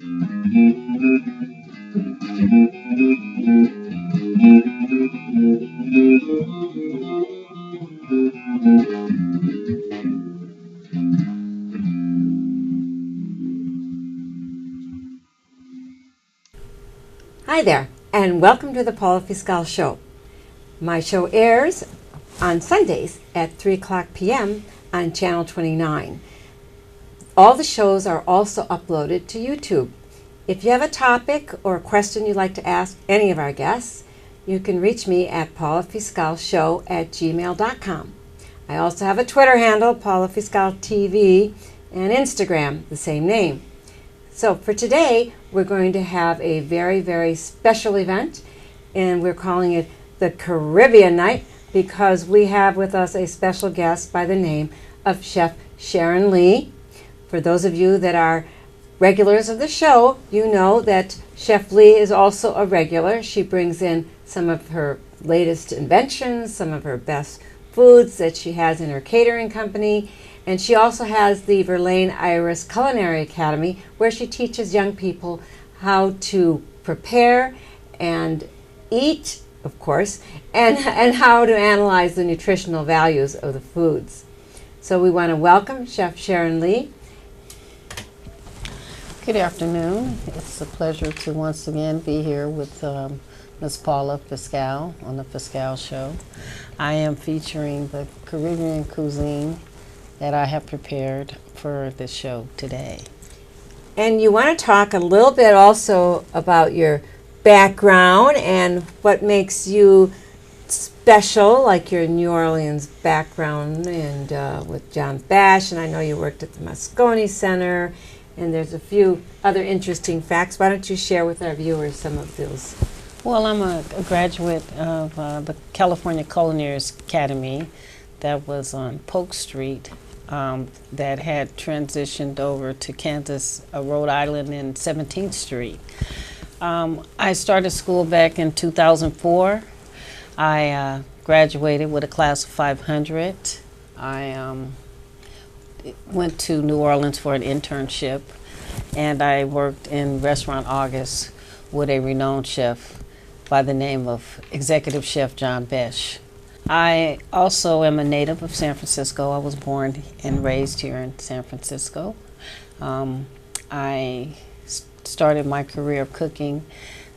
Hi there, and welcome to the Paula Fiscal Show. My show airs on Sundays at 3 o'clock p.m. on Channel 29. All the shows are also uploaded to YouTube. If you have a topic or a question you'd like to ask any of our guests, you can reach me at paulafiscalshow@gmail.com. I also have a Twitter handle, Paula Fiscal TV, and Instagram, the same name. So for today, we're going to have a very, very special event, and we're calling it the Caribbean Night because we have with us a special guest by the name of Chef Sharon Lee. For those of you that are regulars of the show, you know that Chef Lee is also a regular. She brings in some of her latest inventions, some of her best foods that she has in her catering company. And she also has the Verlaine Iris Culinary Academy, where she teaches young people how to prepare and eat, of course, and how to analyze the nutritional values of the foods. So we want to welcome Chef Sharon Lee. Good afternoon. It's a pleasure to once again be here with Ms. Paula Fiscal on the Fiscal Show. I am featuring the Caribbean cuisine that I have prepared for this show today. And you want to talk a little bit also about your background and what makes you special, like your New Orleans background and with John Bash, and I know you worked at the Moscone Center, and there's a few other interesting facts. Why don't you share with our viewers some of those? Well, I'm a graduate of the California Culinary Academy that was on Polk Street, that had transitioned over to Kansas, Rhode Island in 17th Street. I started school back in 2004. I graduated with a class of 500. I went to New Orleans for an internship, and I worked in Restaurant August with a renowned chef by the name of Executive Chef John Bash. I also am a native of San Francisco. I was born and raised here in San Francisco. I started my career of cooking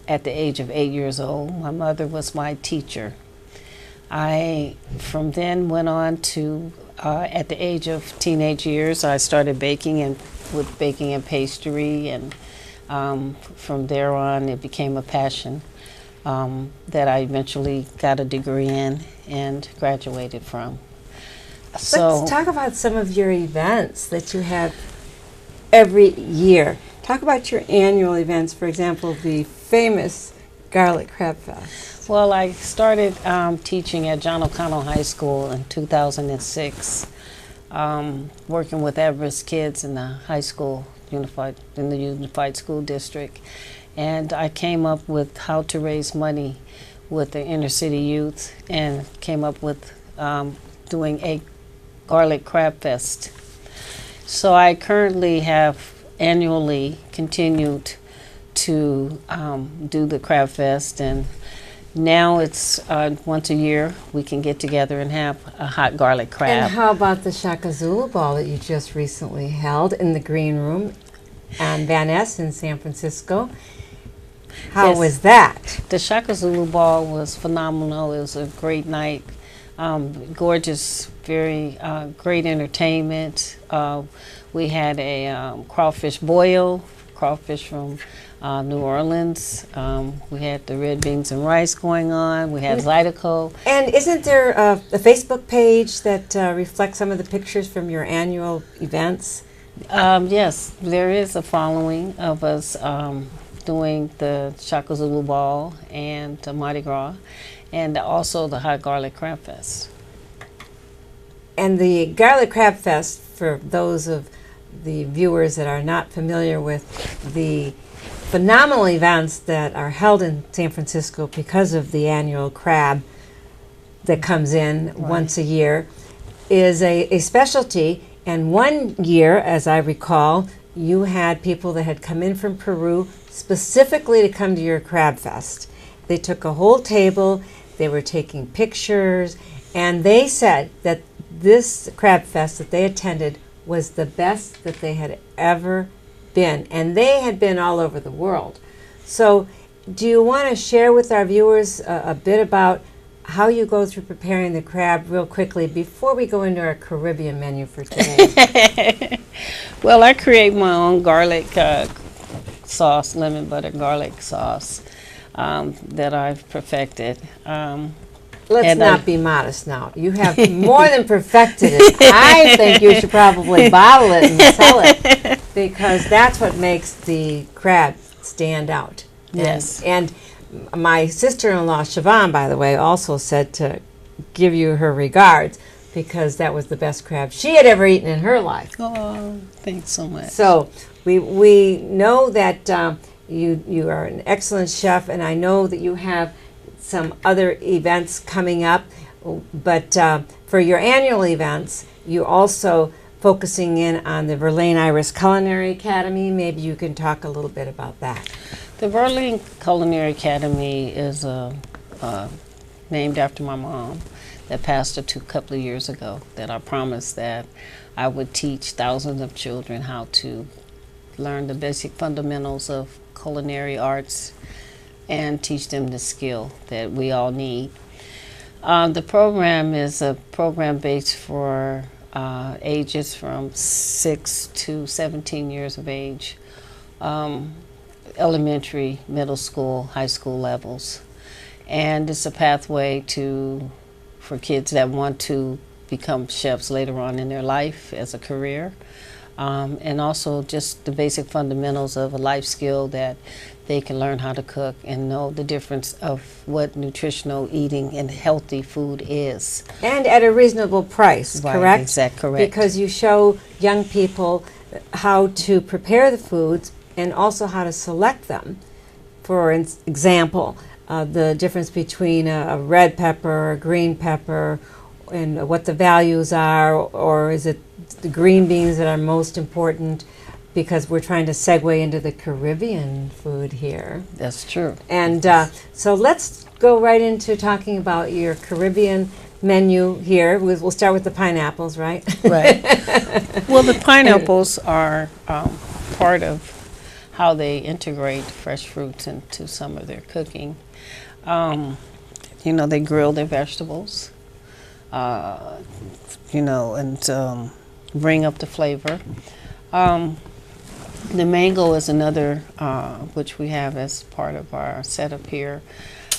at the age of 8 years old. My mother was my teacher. I from then went on to, at the age of teenage years, I started baking and with baking and pastry, and from there on it became a passion that I eventually got a degree in and graduated from. So let's talk about some of your events that you have every year. Talk about your annual events, for example, the famous Garlic Crab Fest. Well, I started teaching at John O'Connell High School in 2006, working with at-risk kids in the high school, in the Unified School District. And I came up with how to raise money with the inner city youth and came up with doing a Garlic Crab Fest. So I currently have annually continued to do the Crab Fest, and now it's once a year we can get together and have a hot garlic crab. And how about the Shaka Zulu ball that you just recently held in the Green Room on Van Ness in San Francisco? How Yes. was that? The Shaka Zulu ball was phenomenal. It was a great night. Gorgeous, very great entertainment. We had a crawfish boil, crawfish from New Orleans. We had the red beans and rice going on. We had Zydeco. And isn't there a Facebook page that reflects some of the pictures from your annual events? Yes, there is a following of us doing the Shaka Zulu ball and the Mardi Gras, and also the Hot Garlic Crab Fest. And the Garlic Crab Fest, for those of the viewers that are not familiar with the phenomenal events that are held in San Francisco because of the annual crab that comes in once a year, is a specialty. And one year, as I recall, you had people that had come in from Peru specifically to come to your Crab Fest. They took a whole table, they were taking pictures, and they said that this Crab Fest that they attended was the best that they had ever been. And they had been all over the world. So do you want to share with our viewers a bit about how you go through preparing the crab real quickly before we go into our Caribbean menu for today? Well, I create my own garlic sauce, lemon butter garlic sauce that I've perfected. Let's not be modest now. You have more than perfected it. I think you should probably bottle it and sell it, because that's what makes the crab stand out. Yes. And my sister-in-law, Siobhan, by the way, also said to give you her regards, because that was the best crab she had ever eaten in her life. Oh, thanks so much. So we know that you are an excellent chef, and I know that you have some other events coming up, but for your annual events, you're also focusing in on the Verlaine Culinary Academy. Maybe you can talk a little bit about that. The Verlaine Culinary Academy is named after my mom that passed a couple of years ago, that I promised that I would teach thousands of children how to learn the basic fundamentals of culinary arts and teach them the skill that we all need. The program is a program based for ages from 6 to 17 years of age, elementary, middle school, high school levels. And it's a pathway for kids that want to become chefs later on in their life as a career. And also just the basic fundamentals of a life skill that they can learn how to cook and know the difference of what nutritional eating and healthy food is. And at a reasonable price, Right, correct? Exactly, correct. Because you show young people how to prepare the foods and also how to select them. For example, the difference between a red pepper, a green pepper, and what the values are, or is it the green beans that are most important, because we're trying to segue into the Caribbean food here. That's true. And so let's go right into talking about your Caribbean menu here. We'll start with the pineapples, right? Right. Well, the pineapples are part of how they integrate fresh fruits into some of their cooking. They grill their vegetables, and bring up the flavor. The mango is another, which we have as part of our setup here.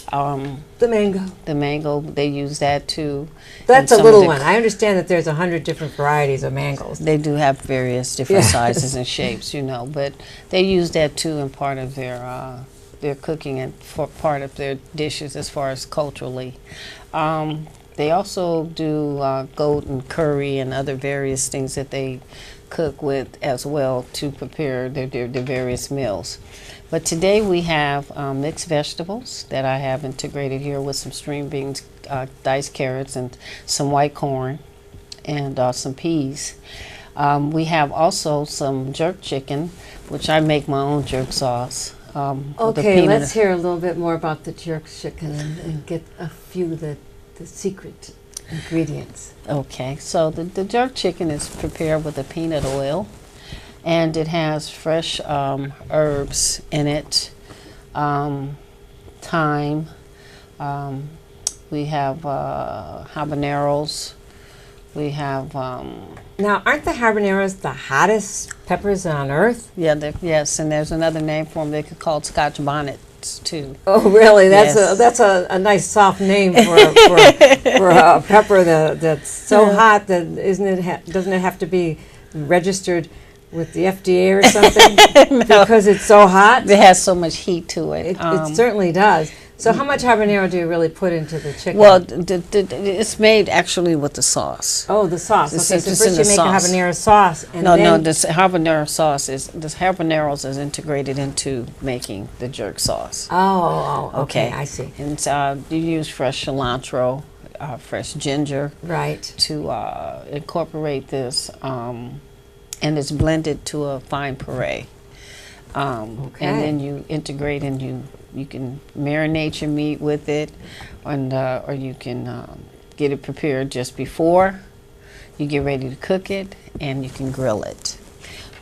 The mango. The mango, they use that too. That's a little one. I understand that there's 100 different varieties of mangoes. They do have various different sizes and shapes, but they use that too in part of their cooking and for part of their dishes as far as culturally. They also do goat and curry and other various things that they cook with as well to prepare their various meals. But today we have mixed vegetables that I have integrated here with some string beans, diced carrots, and some white corn, and some peas. We have also some jerk chicken, which I make my own jerk sauce. Okay, let's hear a little bit more about the jerk chicken and get a few of the secret ingredients. Okay, so the jerk chicken is prepared with a peanut oil, and it has fresh herbs in it, thyme. We have habaneros. We have... Now, aren't the habaneros the hottest peppers on earth? Yeah, yes, and there's another name for them. They could call it Scotch bonnets too. Oh, really? That's Yes. that's a nice soft name for a pepper that's so hot that doesn't it have to be registered with the FDA or something? No. Because it's so hot? It has so much heat to it. It certainly does. So how much habanero do you really put into the chicken? Well, it's made actually with the sauce. Oh, the sauce. It's Okay, so in first the you make sauce. a habanero sauce, and No, then this habanero sauce this habaneros is integrated into making the jerk sauce. Oh, okay, Okay. I see. And you use fresh cilantro, fresh ginger Right. to incorporate this and it's blended to a fine puree. Okay. And then you integrate, and you can marinate your meat with it, and or you can get it prepared just before you get ready to cook it, and you can grill it.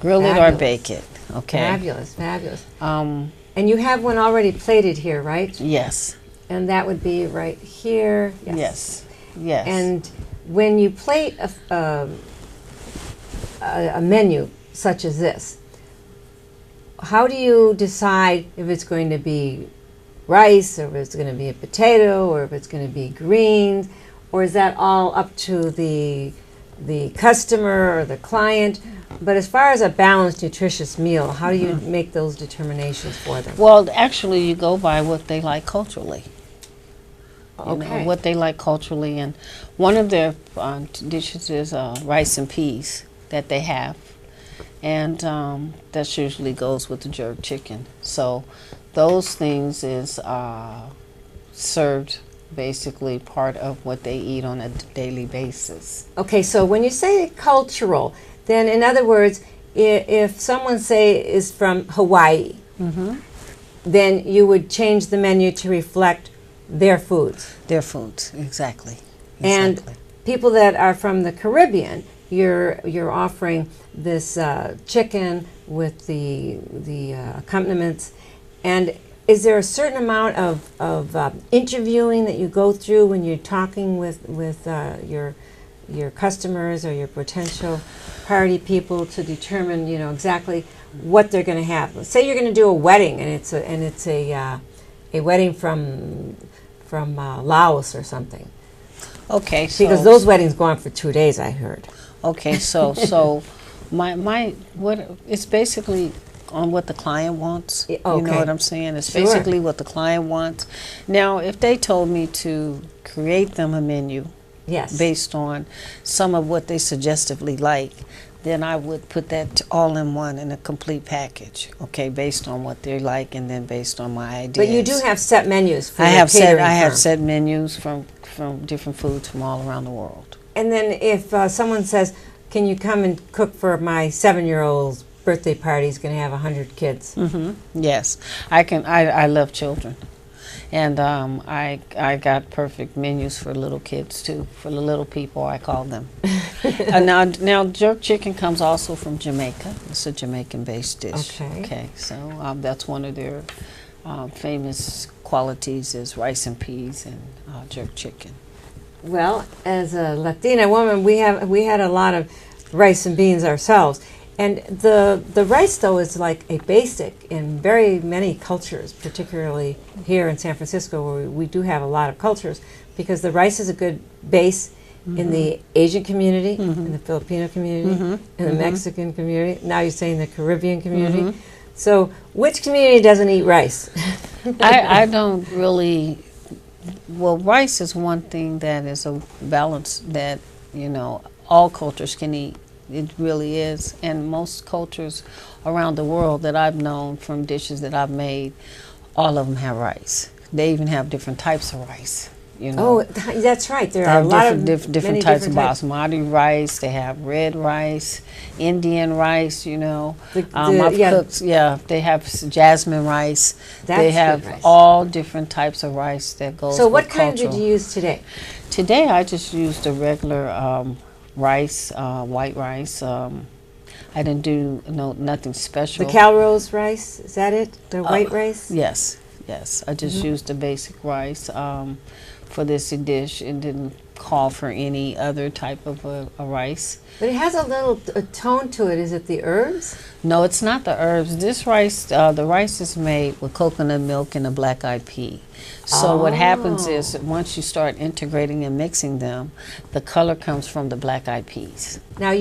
Grill it or bake it. Okay. Fabulous, fabulous. And you have one already plated here, right? Yes. And that would be right here. Yes. Yes. And when you plate a menu such as this, how do you decide if it's going to be rice, or if it's going to be a potato, or if it's going to be greens, or is that all up to the customer or the client? But as far as a balanced, nutritious meal, how do you make those determinations for them? Well, actually, you go by what they like culturally. Okay. What they like culturally, and one of their dishes is rice and peas that they have, and that usually goes with the jerk chicken. So those things is served basically part of what they eat on a daily basis. Okay, so when you say cultural, then in other words, if someone, say, is from Hawaii, then you would change the menu to reflect their foods. Their foods, exactly. And people that are from the Caribbean, you're offering this chicken with the accompaniments. And is there a certain amount of interviewing that you go through when you're talking with your customers or your potential party people to determine, exactly what they're going to have? Let's say you're going to do a wedding, and it's a wedding from Laos or something. Okay, so because those weddings go on for 2 days, I heard. Okay, so what it's basically on what the client wants. Okay. You know what I'm saying? It's Sure. basically what the client wants. Now, if they told me to create them a menu, Yes. based on some of what they suggestively like, then I would put that all in one in a complete package, okay, based on what they like, and then based on my ideas. But you do have set menus for I your have catering I have firm. set menus from different foods from all around the world. And then if someone says, can you come and cook for my 7-year-old's birthday party? He's going to have 100 kids. Yes, I can. I love children, and I got perfect menus for little kids too. For the little people, I call them. Now jerk chicken comes also from Jamaica. It's a Jamaican-based dish. Okay. So that's one of their famous qualities is rice and peas and jerk chicken. Well, as a Latina woman, we had a lot of rice and beans ourselves. And the rice, though, is like a basic in very many cultures, particularly here in San Francisco, where we do have a lot of cultures, because the rice is a good base in the Asian community, in the Filipino community, in the Mexican community. Now you're saying the Caribbean community. So which community doesn't eat rice? I don't really. Well, rice is one thing that is a balance that, all cultures can eat. It really is. And most cultures around the world that I've known from dishes that I've made, all of them have rice. They even have different types of rice. Oh, that's right. There They are have a lot of different types of basmati rice. They have red rice, Indian rice. I've cooked. Yeah, they have jasmine rice. They have good rice. all different types of rice that goes. So with what kind cultural. did you use today? Today I just used a regular rice, white rice. I didn't do nothing special. The Calrose rice, is that it? The white rice? Yes. I just used the basic rice for this dish. It didn't call for any other type of a rice. But it has a tone to it. Is it the herbs? No, it's not the herbs. This rice, the rice is made with coconut milk and a black-eyed pea. So what happens is that once you start integrating and mixing them, the color comes from the black-eyed peas. Now,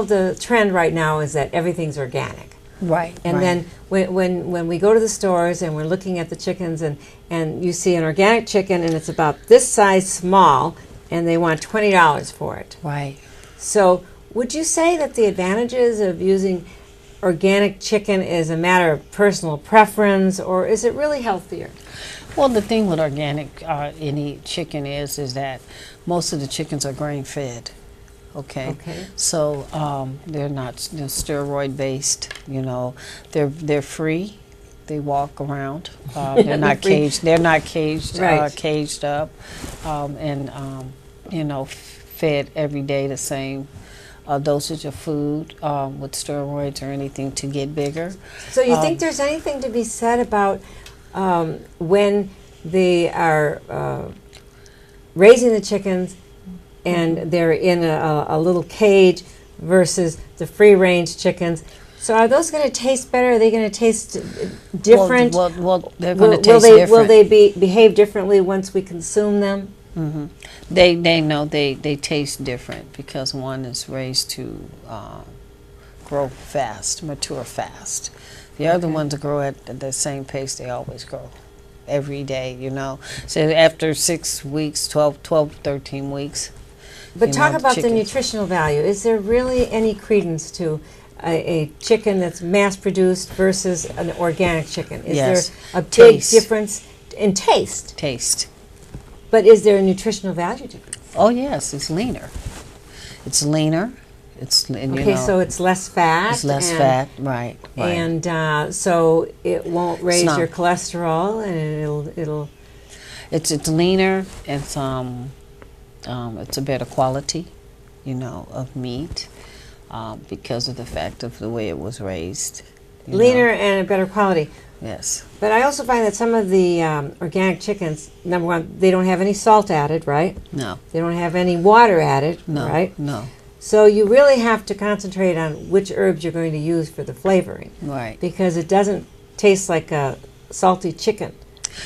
the trend right now is that everything's organic. Right. And then when we go to the stores and we're looking at the chickens and you see an organic chicken and it's about this size small and they want $20 for it. Right. So would you say that the advantages of using organic chicken is a matter of personal preference, or is it really healthier? Well, the thing with organic any chicken is that most of the chickens are grain-fed. Okay. Okay. So they're not steroid based. They're free. They walk around. They're not caged. They're not caged. Right. Caged up, and fed every day the same dosage of food with steroids or anything to get bigger. So you think there's anything to be said about when they are raising the chickens and they're in a little cage versus the free-range chickens? So are those going to taste better? Are they going to taste different? Well, they're going to taste different. Will they behave differently once we consume them? Mm-hmm. They know they taste different because one is raised to grow fast, mature fast. The other ones grow at the same pace they always grow, every day, So after 6 weeks, 12, 13 weeks. But talk about the nutritional value. Is there really any credence to a chicken that's mass-produced versus an organic chicken? Is there a big difference in taste? Taste. But is there a nutritional value difference? Oh, yes. It's leaner. It's leaner. So it's less fat. It's less fat, right. And so it won't raise your cholesterol, and it'll. It's leaner. It's a better quality, of meat, because of the fact of the way it was raised. Leaner and a better quality. Yes. But I also find that some of the organic chickens, number one, they don't have any salt added, right? No. They don't have any water added, right? No. So you really have to concentrate on which herbs you're going to use for the flavoring. Right. Because it doesn't taste like a salty chicken,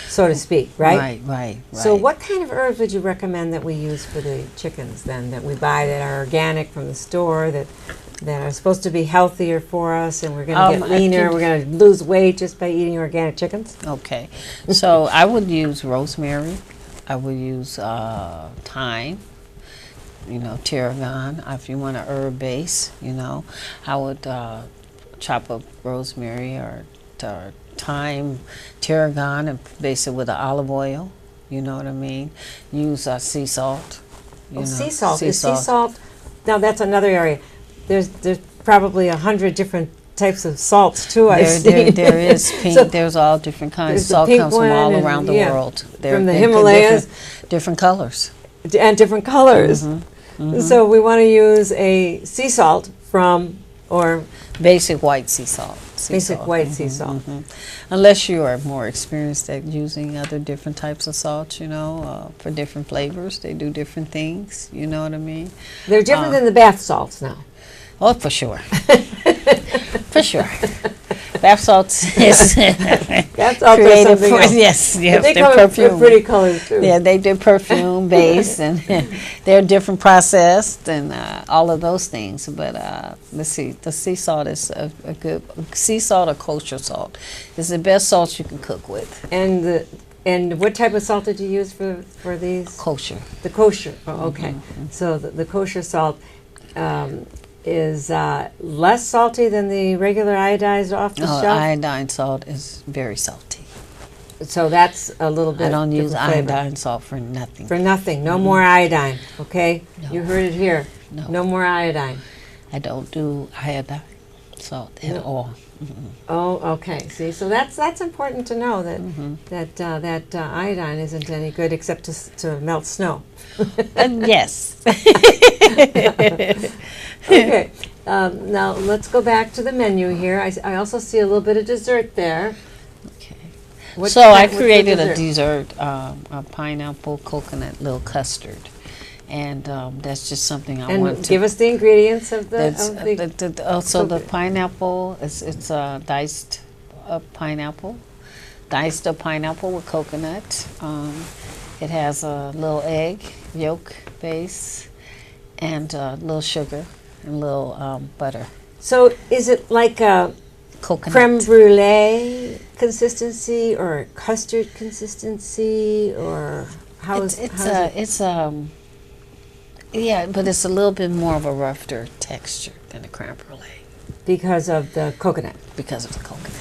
so to speak, right? Right. So what kind of herbs would you recommend that we use for the chickens then, that we buy that are organic from the store, that are supposed to be healthier for us, and we're going to get leaner, we're going to lose weight just by eating organic chickens? Okay. So I would use rosemary. I would use thyme, tarragon, if you want a herb base, I would chop up rosemary or thyme, tarragon, and base it with the olive oil, you know what I mean? Use sea salt. Sea salt. Is sea salt, now that's another area. There's probably 100 different types of salts too. There is pink. So there's all different kinds. Salt comes from all around the world. From the Himalayas, different colors. And different colors. Mm-hmm. So we want to use a sea salt or basic white sea salt. White sea salt. Mm-hmm. Unless you are more experienced at using other different types of salt, for different flavors, they do different things. You know what I mean? They're different than the bath salts now. Oh, for sure. For sure. Bath salts is bath salts created for else. Yes, they're perfume. Pretty colors too. Yeah, they do perfume base, and they're different processed, and all of those things. But let's see, the sea salt is a good sea salt or kosher salt. It's the best salt you can cook with. And what type of salt did you use for these? Kosher. The kosher. Oh, okay. Mm-hmm. So the kosher salt is less salty than the regular iodized off the shelf? Iodine salt is very salty. So that's a little bit. I don't use iodine salt for nothing. For nothing. No more iodine, okay? No. You heard it here. No more iodine. I don't do iodine salt at all. Mm-hmm. Oh, okay. See, so that's important to know that iodine isn't any good except to melt snow. Yes. Okay. Now let's go back to the menu here. I also see a little bit of dessert there. Okay. So I created a dessert, a pineapple coconut little custard. And that's just something I want to... give us the ingredients of the... the pineapple, it's diced pineapple. Diced up pineapple with coconut. It has a little egg, yolk base, and a little sugar and a little butter. So is it like a coconut creme brulee consistency or custard consistency, or how is it? Yeah, but it's a little bit more of a rougher texture than a creme brulee. Because of the coconut? Because of the coconut.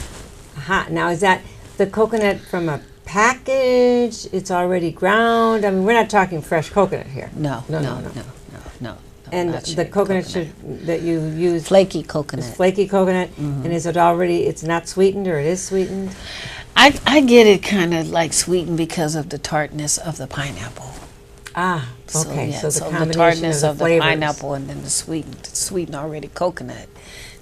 Aha. Now, is that the coconut from a package? It's already ground? I mean, we're not talking fresh coconut here. No. And not the shaved coconut that you use flaky coconut. is flaky coconut, and is it already? It's not sweetened, or it is sweetened? I get it kind of like sweetened because of the tartness of the pineapple. Ah, okay. So, So the the combination tartness of of the the flavors. pineapple and then the sweetened already coconut,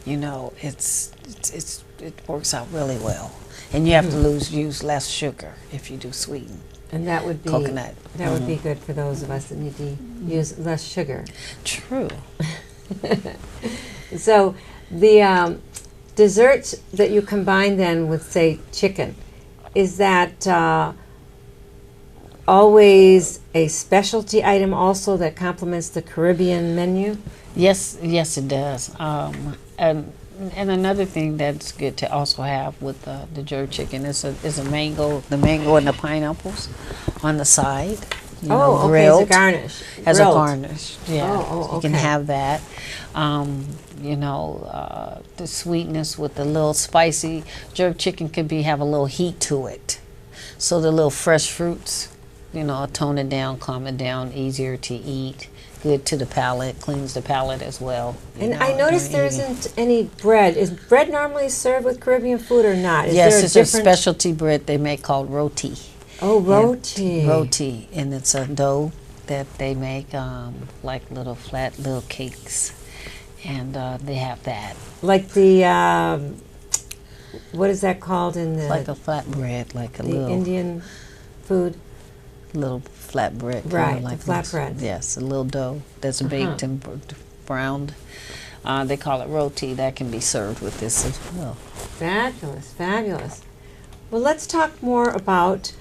you know, it works out really well. And you have to use less sugar if you do sweetened And that would be coconut. That would be good for those of us that need to use less sugar. True. So the desserts that you combine then with, say, chicken, is that always a specialty item also that complements the Caribbean menu? Yes, it does. And another thing that's good to also have with the jerk chicken is the mango and the pineapples on the side. You know, Okay, grilled. as a garnish. As a Grilled. garnish, yeah. Oh, You can okay. have that. You know, the sweetness with the little spicy jerk chicken could have a little heat to it. So the little fresh fruits, you know, tone it down, calm it down, easier to eat, good to the palate, cleans the palate as well. And I noticed there isn't any bread. Is bread normally served with Caribbean food or not? Is Yes, there it's a specialty bread they make called roti. Oh, roti. Roti, and it's a dough that they make like little flat little cakes, and they have that. Like the, what is that called in the... Like a flat bread, like a the little Indian food? little flat bread. Right, like the flat this. bread. Yes, a little dough that's baked and browned. They call it roti. That can be served with this as well. Fabulous, fabulous. Well, let's talk more about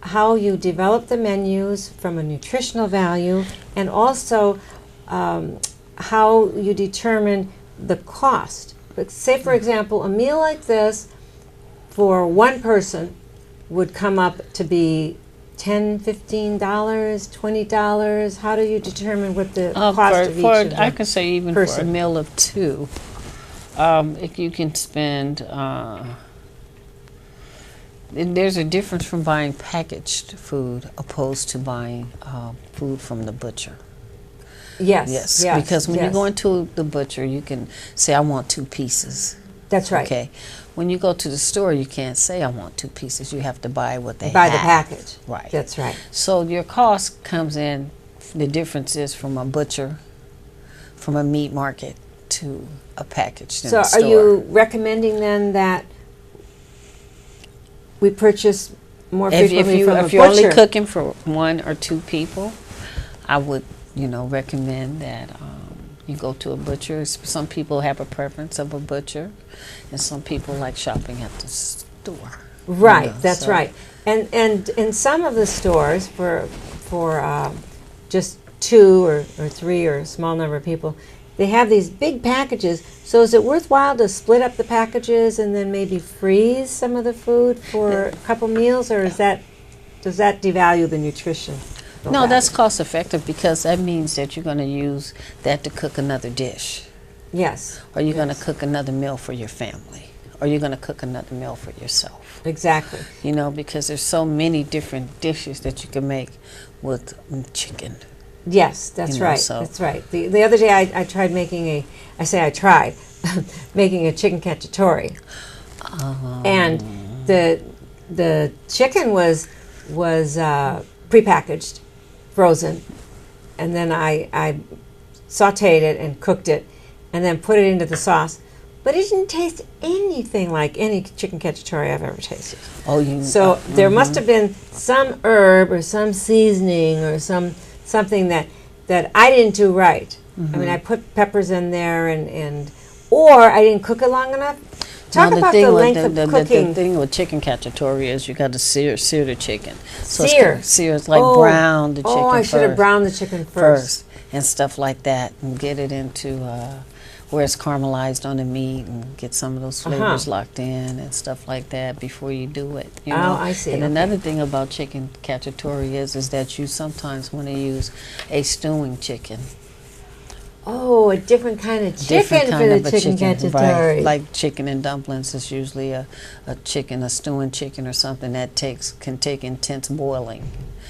how you develop the menus from a nutritional value, and also how you determine the cost. But say, for example, a meal like this for one person would come up to be $10, $15, $20. How do you determine what the cost of each of them? I could say even for a person. meal of two, if you can spend. There's a difference from buying packaged food opposed to buying food from the butcher. Yes, yes. Because when yes. you go into the butcher, you can say, I want 2 pieces. That's right. Okay. When you go to the store, you can't say, I want 2 pieces. You have to buy what they Buy have. the package. Right. That's right. So your cost comes in, the difference is from a butcher, from a meat market, to a package in So the store. are you recommending then that we purchase more frequently from a if you're only butcher? cooking for 1 or 2 people, I would, recommend that you go to a butcher. Some people have a preference of a butcher, and some people like shopping at the store. Right, that's so- right. And in some of the stores for just 2 or 3 or a small number of people, they have these big packages. So is it worthwhile to split up the packages and then maybe freeze some of the food for a couple meals, or does that devalue the nutrition? No, that's cost effective because that means that you're going to use that to cook another dish, Yes. or you're going to cook another meal for your family, or you're going to cook another meal for yourself. Exactly. Because there's so many different dishes that you can make with chicken. Yes, that's right. so- That's right. The other day I tried making making a chicken cacciatore, and the chicken was prepackaged, frozen, and then I sautéed it and cooked it, and then put it into the sauce. But it didn't taste anything like any chicken cacciatore I've ever tasted. So there must have been some herb or some seasoning or something that I didn't do right. I mean, I put peppers in there or I didn't cook it long enough. Talk about the length of cooking. The thing with chicken cacciatore is you got to sear the chicken. So Sear. It's like brown the chicken I should have first. browned the chicken first. And stuff like that, and get it into where it's caramelized on the meat, and get some of those flavors locked in and stuff like that before you do it. I see. And Okay. another thing about chicken cacciatore is that you sometimes want to use a stewing chicken. Oh, a different kind of chicken for the chicken cacciatore. Right. Like chicken and dumplings is usually a stewing chicken or something that can take intense boiling.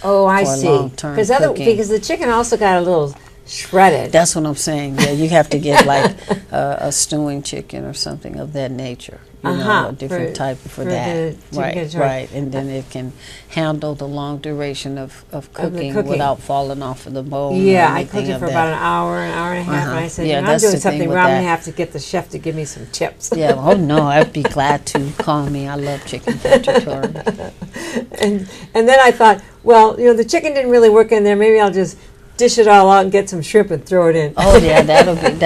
Oh, I for a see. long-term cooking. Because the chicken also got a little shredded. That's what I'm saying. Yeah, you have to get like a stewing chicken or something of that nature. You know, a different type for that. Right. And then it can handle the long duration of cooking without falling off of the bowl. Yeah, I cooked it for about an hour and a half, and I said, I'm doing something wrong. I'm going to have to get the chef to give me some tips. Yeah, oh no, I'd be glad to. Call me. I love chicken cacciatore. And then I thought, well, the chicken didn't really work in there. Maybe I'll just dish it all out and get some shrimp and throw it in. Oh yeah, that would have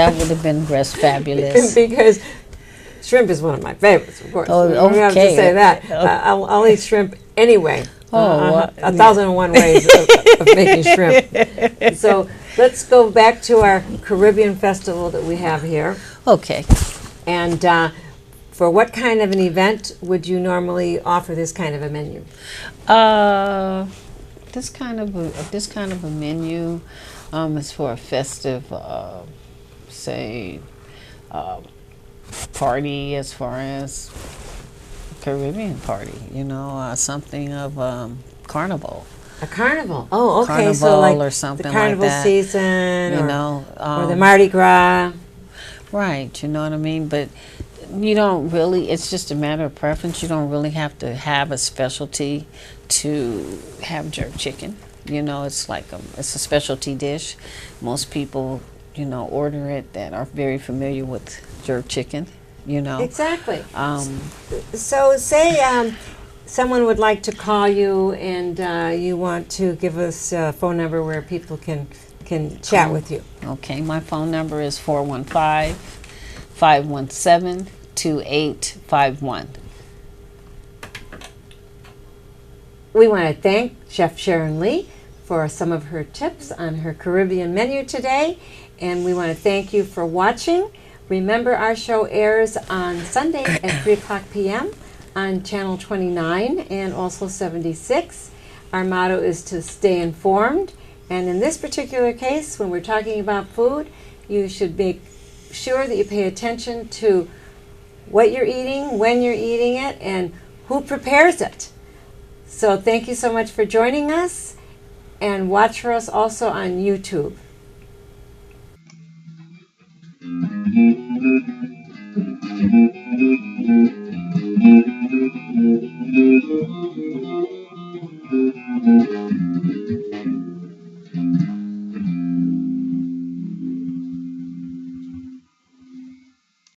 been fabulous. Because shrimp is one of my favorites, of course. Oh, okay. We have to say that. I'll eat shrimp anyway. 1,001 ways of making shrimp. So let's go back to our Caribbean festival that we have here. Okay. And for what kind of an event would you normally offer this kind of a menu? This kind of a menu is for a festive, party, as far as Caribbean party. Something of carnival. A carnival. Oh, okay. Carnival, so like or something the carnival like that. Season, or the Mardi Gras. Right. You know what I mean, but. You don't really, it's just a matter of preference. You don't really have to have a specialty to have jerk chicken. It's like it's a specialty dish. Most people, order it that are very familiar with jerk chicken, Exactly. So say someone would like to call you and you want to give us a phone number where people can chat with you. Okay, my phone number is 415-517-2851. We want to thank Chef Sharon Lee for some of her tips on her Caribbean menu today, and we want to thank you for watching. Remember, our show airs on Sunday at 3 o'clock p.m. on Channel 29 and also 76. Our motto is to stay informed, and in this particular case, when we're talking about food, you should make sure that you pay attention to what you're eating, when you're eating it, and who prepares it. So thank you so much for joining us, and watch for us also on YouTube.